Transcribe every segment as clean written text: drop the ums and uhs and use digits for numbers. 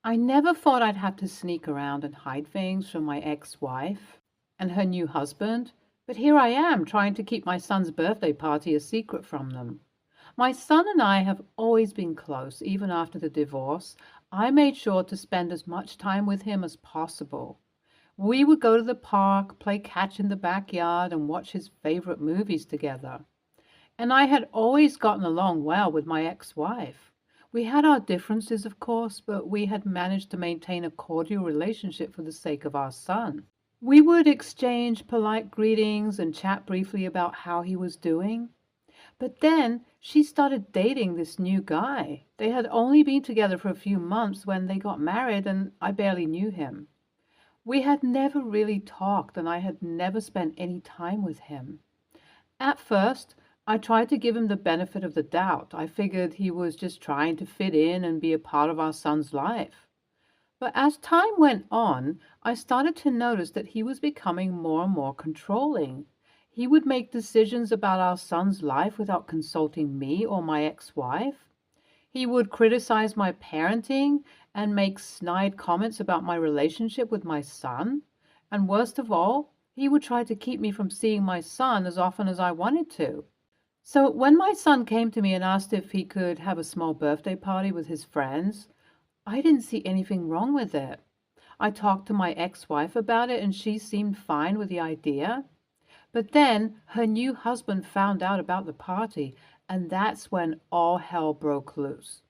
I never thought I'd have to sneak around and hide things from my ex-wife and her new husband, but here I am trying to keep my son's birthday party a secret from them. My son and I have always been close, even after the divorce. I made sure to spend as much time with him as possible. We would go to the park, play catch in the backyard, and watch his favorite movies together. And I had always gotten along well with my ex-wife. We had our differences, of course, but we had managed to maintain a cordial relationship for the sake of our son. We would exchange polite greetings and chat briefly about how he was doing. But then she started dating this new guy. They had only been together for a few months when they got married, and I barely knew him. We had never really talked, and I had never spent any time with him. At first, I tried to give him the benefit of the doubt. I figured he was just trying to fit in and be a part of our son's life. But as time went on, I started to notice that he was becoming more and more controlling. He would make decisions about our son's life without consulting me or my ex-wife. He would criticize my parenting and make snide comments about my relationship with my son. And worst of all, he would try to keep me from seeing my son as often as I wanted to. So when my son came to me and asked if he could have a small birthday party with his friends, I didn't see anything wrong with it. I talked to my ex-wife about it and she seemed fine with the idea. But then her new husband found out about the party, and that's when all hell broke loose.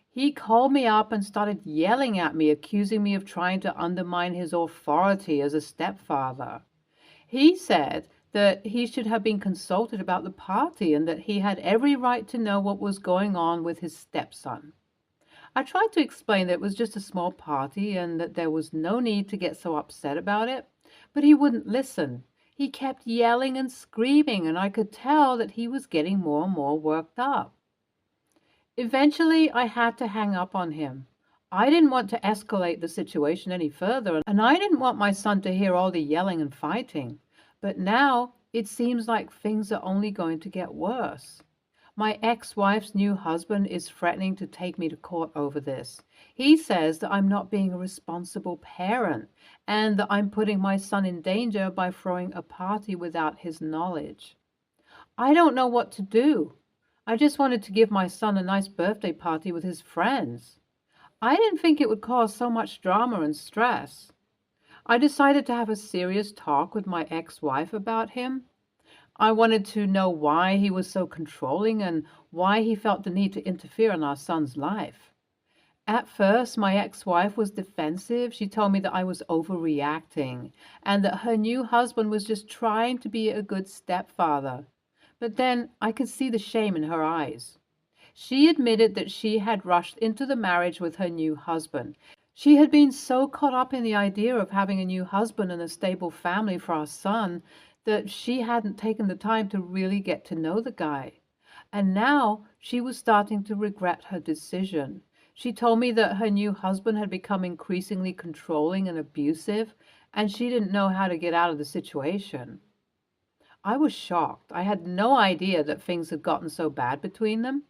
He called me up and started yelling at me, accusing me of trying to undermine his authority as a stepfather. He said that he should have been consulted about the party and that he had every right to know what was going on with his stepson. I tried to explain that it was just a small party and that there was no need to get so upset about it, but he wouldn't listen. He kept yelling and screaming, and I could tell that he was getting more and more worked up. Eventually, I had to hang up on him. I didn't want to escalate the situation any further, and I didn't want my son to hear all the yelling and fighting. But now it seems like things are only going to get worse. My ex-wife's new husband is threatening to take me to court over this. He says that I'm not being a responsible parent and that I'm putting my son in danger by throwing a party without his knowledge. I don't know what to do. I just wanted to give my son a nice birthday party with his friends. I didn't think it would cause so much drama and stress. I decided to have a serious talk with my ex-wife about him. I wanted to know why he was so controlling and why he felt the need to interfere in our son's life. At first, my ex-wife was defensive. She told me that I was overreacting and that her new husband was just trying to be a good stepfather. But then I could see the shame in her eyes. She admitted that she had rushed into the marriage with her new husband. She had been so caught up in the idea of having a new husband and a stable family for our son that she hadn't taken the time to really get to know the guy. And now she was starting to regret her decision. She told me that her new husband had become increasingly controlling and abusive, and she didn't know how to get out of the situation. I was shocked. I had no idea that things had gotten so bad between them.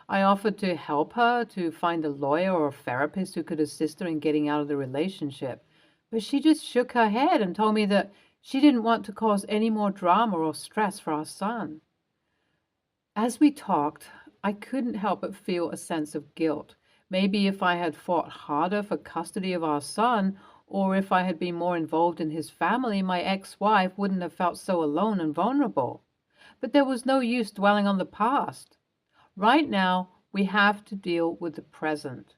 I offered to help her to find a lawyer or a therapist who could assist her in getting out of the relationship. But she just shook her head and told me that she didn't want to cause any more drama or stress for our son. As we talked, I couldn't help but feel a sense of guilt. Maybe if I had fought harder for custody of our son, or if I had been more involved in his family, my ex-wife wouldn't have felt so alone and vulnerable. But there was no use dwelling on the past. Right now, we have to deal with the present.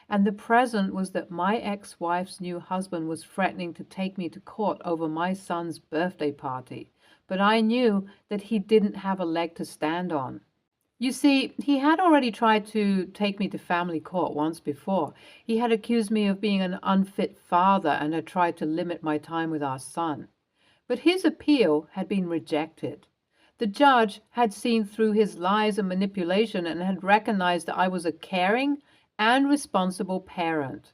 And the present was that my ex-wife's new husband was threatening to take me to court over my son's birthday party. But I knew that he didn't have a leg to stand on. You see, he had already tried to take me to family court once before. He had accused me of being an unfit father and had tried to limit my time with our son. But his appeal had been rejected. The judge had seen through his lies and manipulation and had recognized that I was a caring and responsible parent.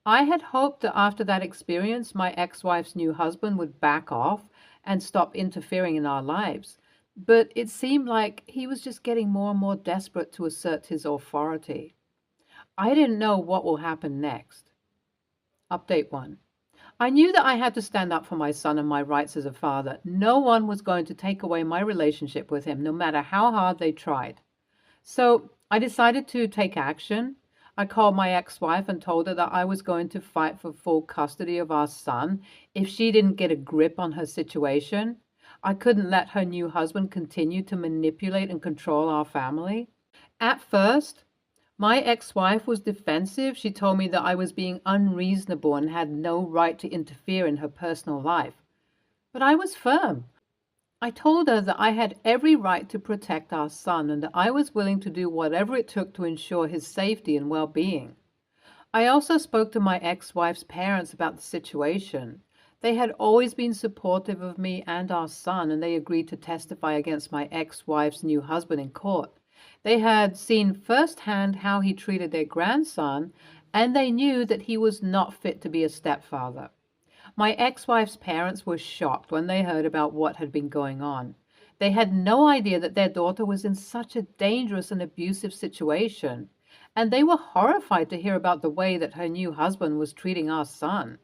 I had hoped that after that experience, my ex-wife's new husband would back off and stop interfering in our lives. But it seemed like he was just getting more and more desperate to assert his authority. I didn't know what will happen next. Update 1. I knew that I had to stand up for my son and my rights as a father. No one was going to take away my relationship with him, no matter how hard they tried. So I decided to take action. I called my ex-wife and told her that I was going to fight for full custody of our son if she didn't get a grip on her situation. I couldn't let her new husband continue to manipulate and control our family. At first, my ex-wife was defensive. She told me that I was being unreasonable and had no right to interfere in her personal life. But I was firm. I told her that I had every right to protect our son and that I was willing to do whatever it took to ensure his safety and well-being. I also spoke to my ex-wife's parents about the situation. They had always been supportive of me and our son, and they agreed to testify against my ex-wife's new husband in court. They had seen firsthand how he treated their grandson, and they knew that he was not fit to be a stepfather. My ex-wife's parents were shocked when they heard about what had been going on. They had no idea that their daughter was in such a dangerous and abusive situation, and they were horrified to hear about the way that her new husband was treating our son.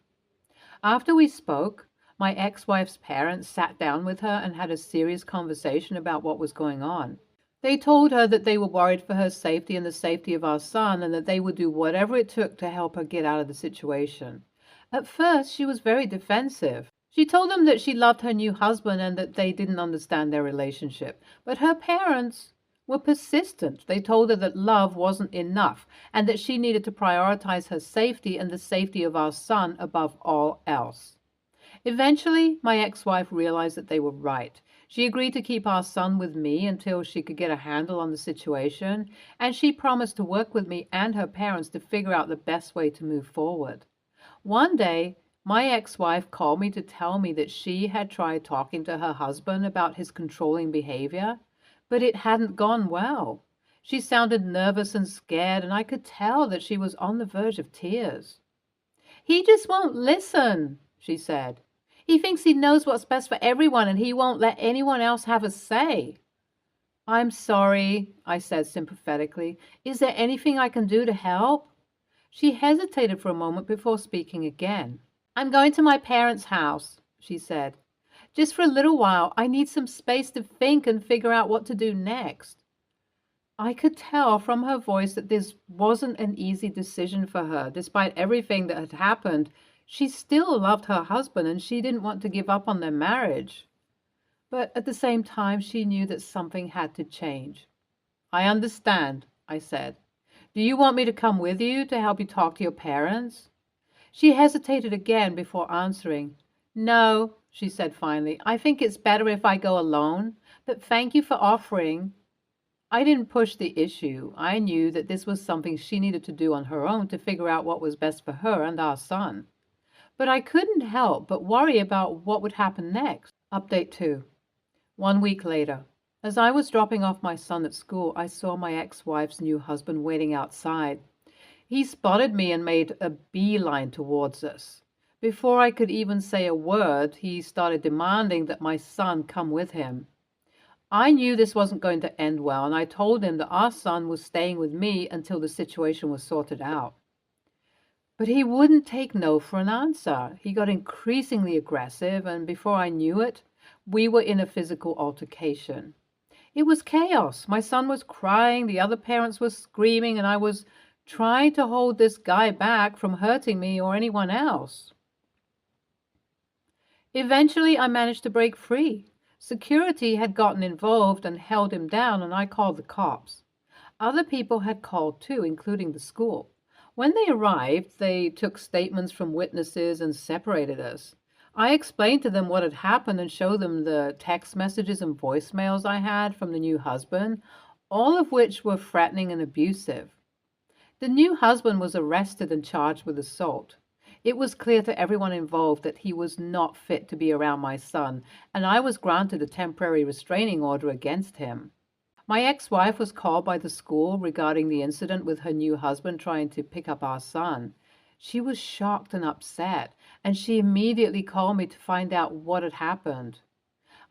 After we spoke, my ex-wife's parents sat down with her and had a serious conversation about what was going on. They told her that they were worried for her safety and the safety of our son, and that they would do whatever it took to help her get out of the situation. At first, she was very defensive. She told them that she loved her new husband and that they didn't understand their relationship. But her parents were persistent. They told her that love wasn't enough and that she needed to prioritize her safety and the safety of our son above all else. Eventually, my ex-wife realized that they were right. She agreed to keep our son with me until she could get a handle on the situation, and she promised to work with me and her parents to figure out the best way to move forward. One day, my ex-wife called me to tell me that she had tried talking to her husband about his controlling behavior, but it hadn't gone well. She sounded nervous and scared, and I could tell that she was on the verge of tears. "He just won't listen," she said. "He thinks he knows what's best for everyone, and he won't let anyone else have a say." "I'm sorry," I said sympathetically. "Is there anything I can do to help?" She hesitated for a moment before speaking again. "I'm going to my parents' house," she said. "Just for a little while. I need some space to think and figure out what to do next." I could tell from her voice that this wasn't an easy decision for her. Despite everything that had happened, she still loved her husband and she didn't want to give up on their marriage. But at the same time, she knew that something had to change. "I understand," I said. "Do you want me to come with you to help you talk to your parents?" She hesitated again before answering. "No," she said finally. "I think it's better if I go alone, but thank you for offering." I didn't push the issue. I knew that this was something she needed to do on her own to figure out what was best for her and our son. But I couldn't help but worry about what would happen next. Update 2. 1 week later. As I was dropping off my son at school, I saw my ex-wife's new husband waiting outside. He spotted me and made a beeline towards us. Before I could even say a word, he started demanding that my son come with him. I knew this wasn't going to end well, and I told him that our son was staying with me until the situation was sorted out. But he wouldn't take no for an answer. He got increasingly aggressive, and before I knew it, we were in a physical altercation. It was chaos. My son was crying, the other parents were screaming, and I was trying to hold this guy back from hurting me or anyone else. Eventually, I managed to break free. Security had gotten involved and held him down, and I called the cops. Other people had called too, including the school. When they arrived, they took statements from witnesses and separated us. I explained to them what had happened and showed them the text messages and voicemails I had from the new husband, all of which were threatening and abusive. The new husband was arrested and charged with assault. It was clear to everyone involved that he was not fit to be around my son, and I was granted a temporary restraining order against him. My ex-wife was called by the school regarding the incident with her new husband trying to pick up our son. She was shocked and upset, and she immediately called me to find out what had happened.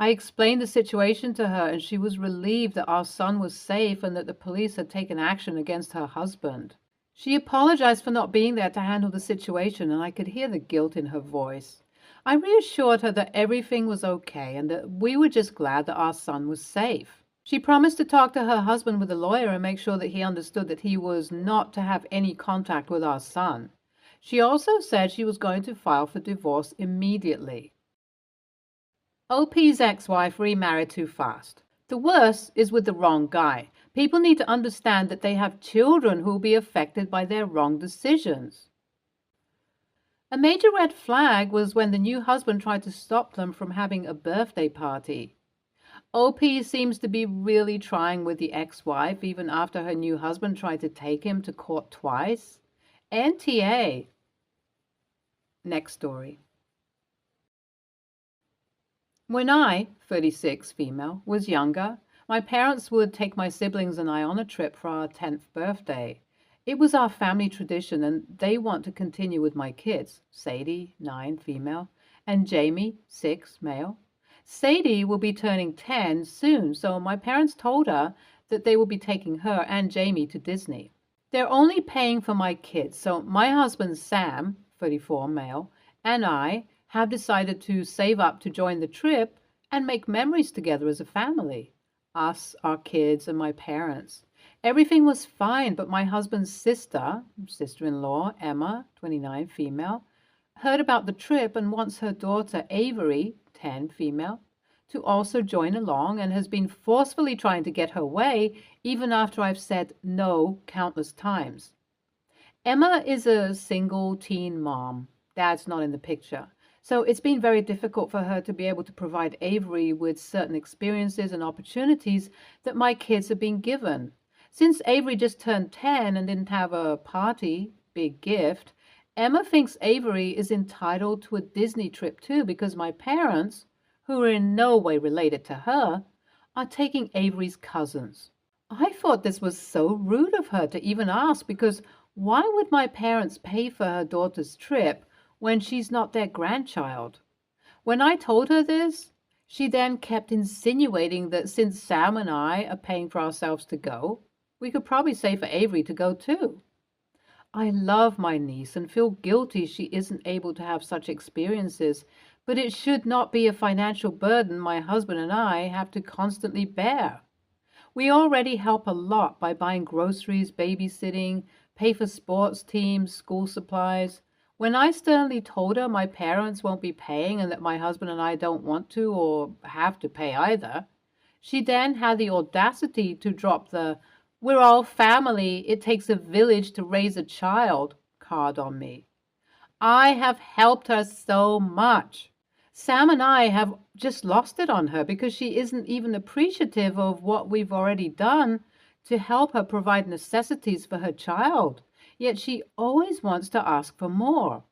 I explained the situation to her, and she was relieved that our son was safe and that the police had taken action against her husband. She apologized for not being there to handle the situation, and I could hear the guilt in her voice. I reassured her that everything was okay and that we were just glad that our son was safe. She promised to talk to her husband with a lawyer and make sure that he understood that he was not to have any contact with our son. She also said she was going to file for divorce immediately. OP's ex-wife remarried too fast. The worst is with the wrong guy. People need to understand that they have children who will be affected by their wrong decisions. A major red flag was when the new husband tried to stop them from having a birthday party. OP seems to be really trying with the ex-wife even after her new husband tried to take him to court twice. NTA. Next story. When I, 36 female, was younger, my parents would take my siblings and I on a trip for our 10th birthday. It was our family tradition, and they want to continue with my kids, Sadie, 9, female, and Jamie, 6, male. Sadie will be turning 10 soon, so my parents told her that they will be taking her and Jamie to Disney. They're only paying for my kids, so my husband Sam, 34, male, and I have decided to save up to join the trip and make memories together as a family. Us, our kids, and my parents. Everything was fine, but my husband's sister-in-law, Emma, 29, female, heard about the trip and wants her daughter, Avery, 10, female, to also join along and has been forcefully trying to get her way even after I've said no countless times. Emma is a single teen mom. Dad's not in the picture. So it's been very difficult for her to be able to provide Avery with certain experiences and opportunities that my kids have been given. Since Avery just turned 10 and didn't have a party, big gift, Emma thinks Avery is entitled to a Disney trip too because my parents, who are in no way related to her, are taking Avery's cousins. I thought this was so rude of her to even ask because why would my parents pay for her daughter's trip when she's not their grandchild? When I told her this, she then kept insinuating that since Sam and I are paying for ourselves to go, we could probably say for Avery to go too. I love my niece and feel guilty she isn't able to have such experiences, but it should not be a financial burden my husband and I have to constantly bear. We already help a lot by buying groceries, babysitting, pay for sports teams, school supplies. When I sternly told her my parents won't be paying and that my husband and I don't want to or have to pay either, she then had the audacity to drop the "we're all family, it takes a village to raise a child" card on me. I have helped her so much. Sam and I have just lost it on her because she isn't even appreciative of what we've already done to help her provide necessities for her child. Yet she always wants to ask for more.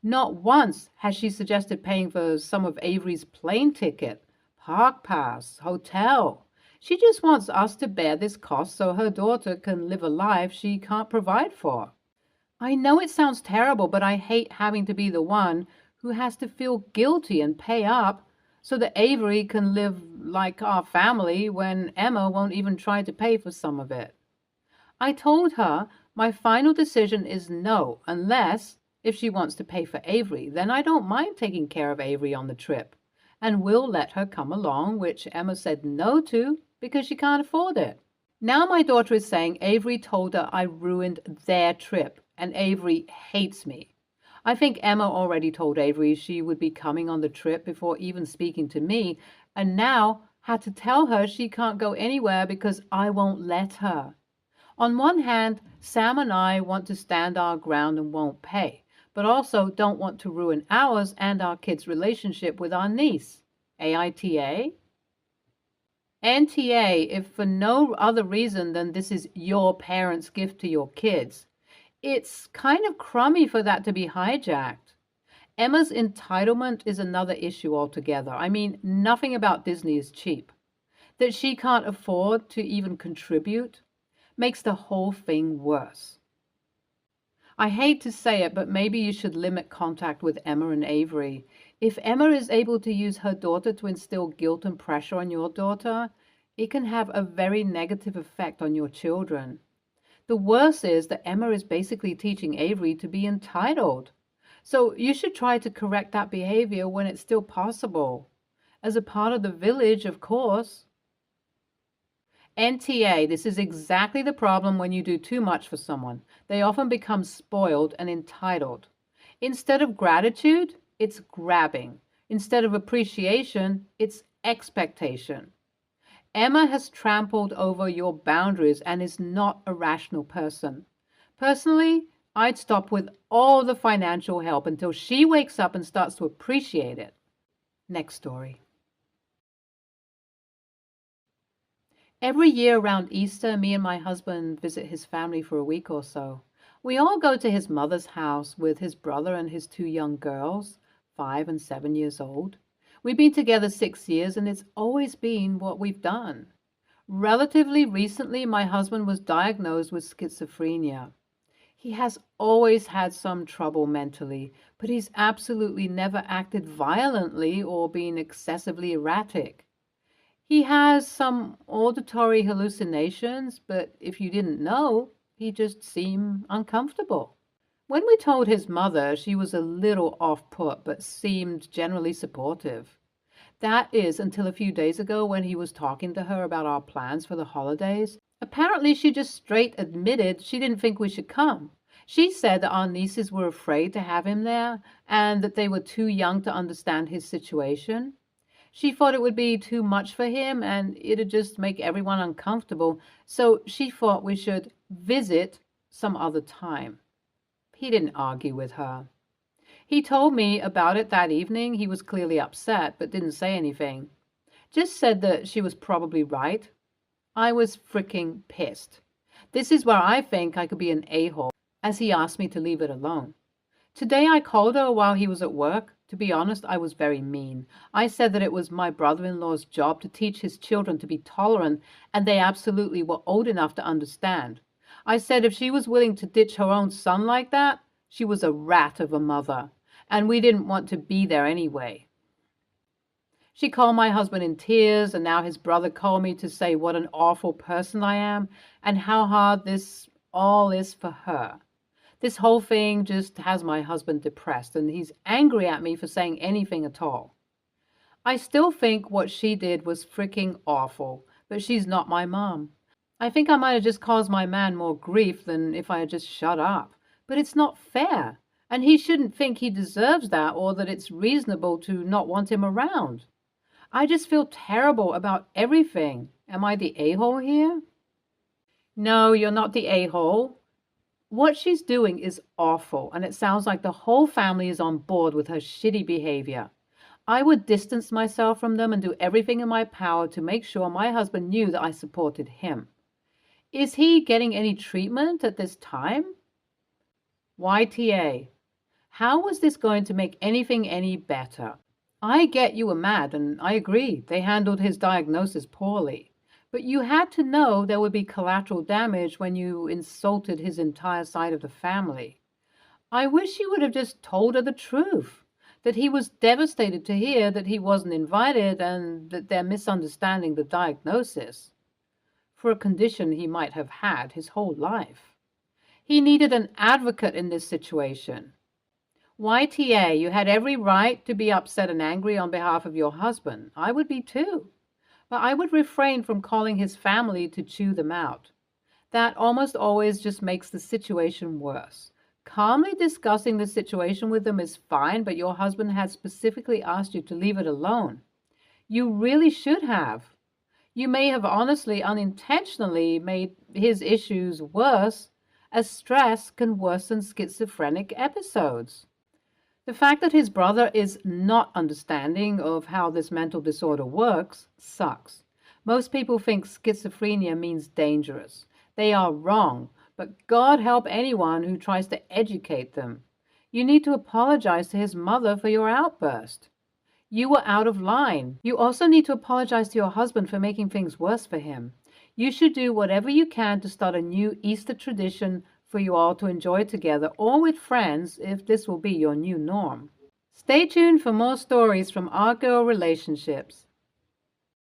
Not once has she suggested paying for some of Avery's plane ticket, park pass, hotel. She just wants us to bear this cost so her daughter can live a life she can't provide for. I know it sounds terrible, but I hate having to be the one who has to feel guilty and pay up so that Avery can live like our family when Emma won't even try to pay for some of it. I told her my final decision is no, unless if she wants to pay for Avery, then I don't mind taking care of Avery on the trip, and will let her come along, which Emma said no to because she can't afford it. Now my daughter is saying Avery told her I ruined their trip, and Avery hates me. I think Emma already told Avery she would be coming on the trip before even speaking to me, and now had to tell her she can't go anywhere because I won't let her. On one hand, Sam and I want to stand our ground and won't pay, but also don't want to ruin ours and our kids' relationship with our niece. AITA? NTA, if for no other reason than this is your parents' gift to your kids. It's kind of crummy for that to be hijacked. Emma's entitlement is another issue altogether. I mean, nothing about Disney is cheap. That she can't afford to even contribute makes the whole thing worse. I hate to say it, but maybe you should limit contact with Emma and Avery. If Emma is able to use her daughter to instill guilt and pressure on your daughter, it can have a very negative effect on your children. The worst is that Emma is basically teaching Avery to be entitled. So you should try to correct that behavior when it's still possible. As a part of the village, of course. NTA, this is exactly the problem when you do too much for someone. They often become spoiled and entitled. Instead of gratitude, it's grabbing. Instead of appreciation, it's expectation. Emma has trampled over your boundaries and is not a rational person. Personally, I'd stop with all the financial help until she wakes up and starts to appreciate it. Next story. Every year around Easter, me and my husband visit his family for a week or so. We all go to his mother's house with his brother and his two young girls, 5 and 7 years old. We've been together 6 years, and it's always been what we've done. Relatively recently, my husband was diagnosed with schizophrenia. He has always had some trouble mentally, but he's absolutely never acted violently or been excessively erratic. He has some auditory hallucinations, but if you didn't know, he just seemed uncomfortable. When we told his mother, she was a little off-put, but seemed generally supportive. That is until a few days ago when he was talking to her about our plans for the holidays. Apparently, she just straight admitted she didn't think we should come. She said that our nieces were afraid to have him there and that they were too young to understand his situation. She thought it would be too much for him and it'd just make everyone uncomfortable, so she thought we should visit some other time. He didn't argue with her. He told me about it that evening. He was clearly upset, but didn't say anything. Just said that she was probably right. I was freaking pissed. This is where I think I could be an a-hole, as he asked me to leave it alone. Today I called her while he was at work. To be honest, I was very mean. I said that it was my brother-in-law's job to teach his children to be tolerant, and they absolutely were old enough to understand. I said if she was willing to ditch her own son like that, she was a rat of a mother, and we didn't want to be there anyway. She called my husband in tears, and now his brother called me to say what an awful person I am and how hard this all is for her. This whole thing just has my husband depressed, and he's angry at me for saying anything at all. I still think what she did was freaking awful, but she's not my mom. I think I might have just caused my man more grief than if I had just shut up. But it's not fair, and he shouldn't think he deserves that or that it's reasonable to not want him around. I just feel terrible about everything. Am I the a-hole here? No, you're not the a-hole. What she's doing is awful, and it sounds like the whole family is on board with her shitty behavior. I would distance myself from them and do everything in my power to make sure my husband knew that I supported him. Is he getting any treatment at this time? YTA. How was this going to make anything any better? I get you were mad, and I agree, they handled his diagnosis poorly. But you had to know there would be collateral damage when you insulted his entire side of the family. I wish you would have just told her the truth, that he was devastated to hear that he wasn't invited and that they're misunderstanding the diagnosis for a condition he might have had his whole life. He needed an advocate in this situation. YTA, you had every right to be upset and angry on behalf of your husband. I would be too. But I would refrain from calling his family to chew them out. That almost always just makes the situation worse. Calmly discussing the situation with them is fine, but your husband has specifically asked you to leave it alone. You really should have. You may have honestly, unintentionally made his issues worse, as stress can worsen schizophrenic episodes. The fact that his brother is not understanding of how this mental disorder works sucks. Most people think schizophrenia means dangerous. They are wrong, but God help anyone who tries to educate them. You need to apologize to his mother for your outburst. You were out of line. You also need to apologize to your husband for making things worse for him. You should do whatever you can to start a new Easter tradition for you all to enjoy together or with friends if this will be your new norm. Stay tuned for more stories from Our Girl Relationships.